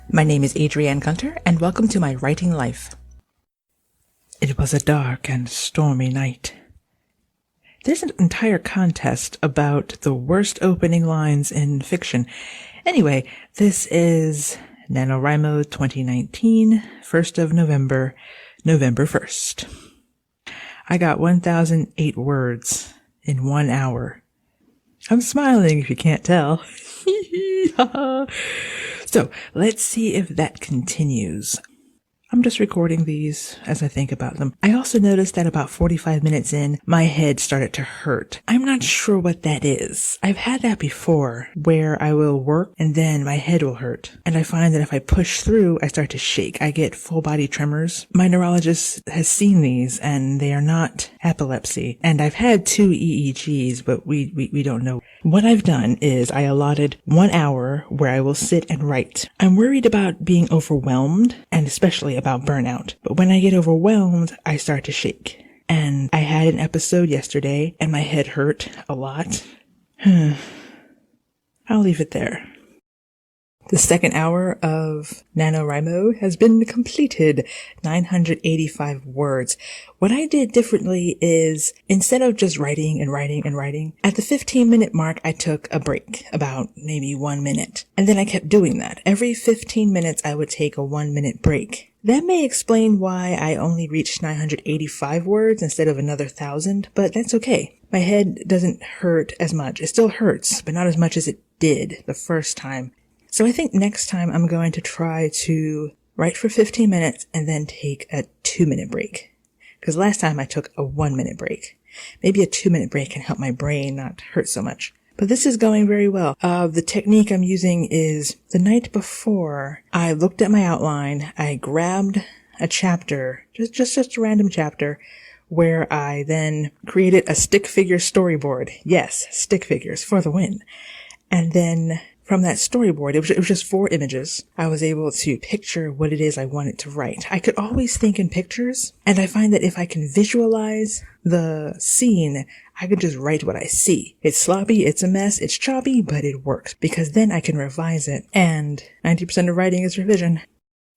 My name is Adrianne Gunter, and welcome to my writing life. It was a dark and stormy night. There's an entire contest about the worst opening lines in fiction. Anyway, this is NaNoWriMo 2019, 1st of November, November 1st. I got 1,008 words in 1 hour. I'm smiling if you can't tell. So let's see if that continues. I'm just recording these as I think about them. I also noticed that about 45 minutes in, my head started to hurt. I'm not sure what that is. I've had that before, where I will work and then my head will hurt. And I find that if I push through, I start to shake. I get full body tremors. My neurologist has seen these and they are not epilepsy. And I've had 2 EEGs, but we don't know. What I've done is I allotted 1 hour where I will sit and write. I'm worried about being overwhelmed and especially about burnout. But when I get overwhelmed, I start to shake. And I had an episode yesterday and my head hurt a lot. I'll leave it there. The second hour of NaNoWriMo has been completed, 985 words. What I did differently is, instead of just writing and writing and writing, at the 15-minute mark, I took a break, about maybe 1 minute. And then I kept doing that. Every 15 minutes, I would take a 1-minute break. That may explain why I only reached 985 words instead of another 1,000, but that's okay. My head doesn't hurt as much. It still hurts, but not as much as it did the first time. So I think next time I'm going to try to write for 15 minutes and then take a 2-minute break. Because last time I took a 1-minute break. Maybe a 2-minute break can help my brain not hurt so much. But this is going very well. The technique I'm using is the night before I looked at my outline, I grabbed a chapter, just a random chapter, where I then created a stick figure storyboard. Yes, stick figures for the win. And then from that storyboard, it was just 4 images. I was able to picture what it is I wanted to write. I could always think in pictures, and I find that if I can visualize the scene, I could just write what I see. It's sloppy, it's a mess, it's choppy, but it works, because then I can revise it, and 90% of writing is revision.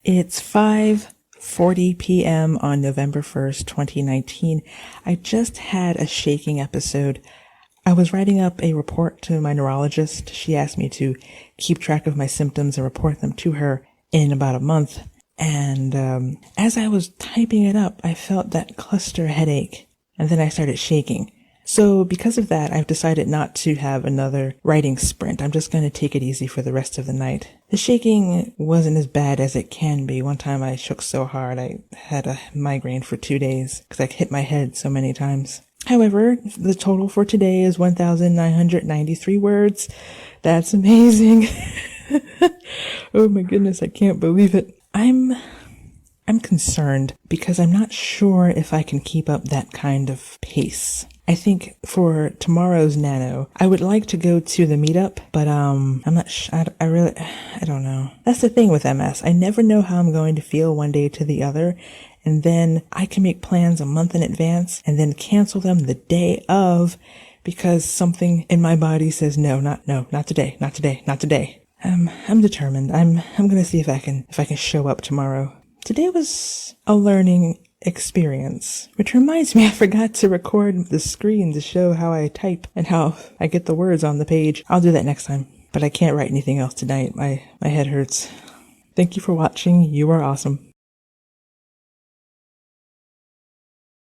It's 5:40 p.m. on November 1st, 2019. I just had a shaking episode. I was writing up a report to my neurologist. She asked me to keep track of my symptoms and report them to her in about a month. And as I was typing it up, I felt that cluster headache, and then I started shaking. So because of that, I've decided not to have another writing sprint. I'm just going to take it easy for the rest of the night. The shaking wasn't as bad as it can be. One time I shook so hard I had a migraine for 2 days because I hit my head so many times. However, the total for today is 1,993 words. That's amazing. Oh my goodness, I can't believe it. I'm concerned because I'm not sure if I can keep up that kind of pace. I think for tomorrow's Nano, I would like to go to the meetup, but I'm not I don't know. That's the thing with MS. I never know how I'm going to feel one day to the other. And then I can make plans a month in advance and then cancel them the day of because something in my body says, not today. I'm determined. I'm going to see if I can show up tomorrow. Today was a learning experience, which reminds me I forgot to record the screen to show how I type and how I get the words on the page. I'll do that next time, but I can't write anything else tonight. My head hurts. Thank you for watching. You are awesome.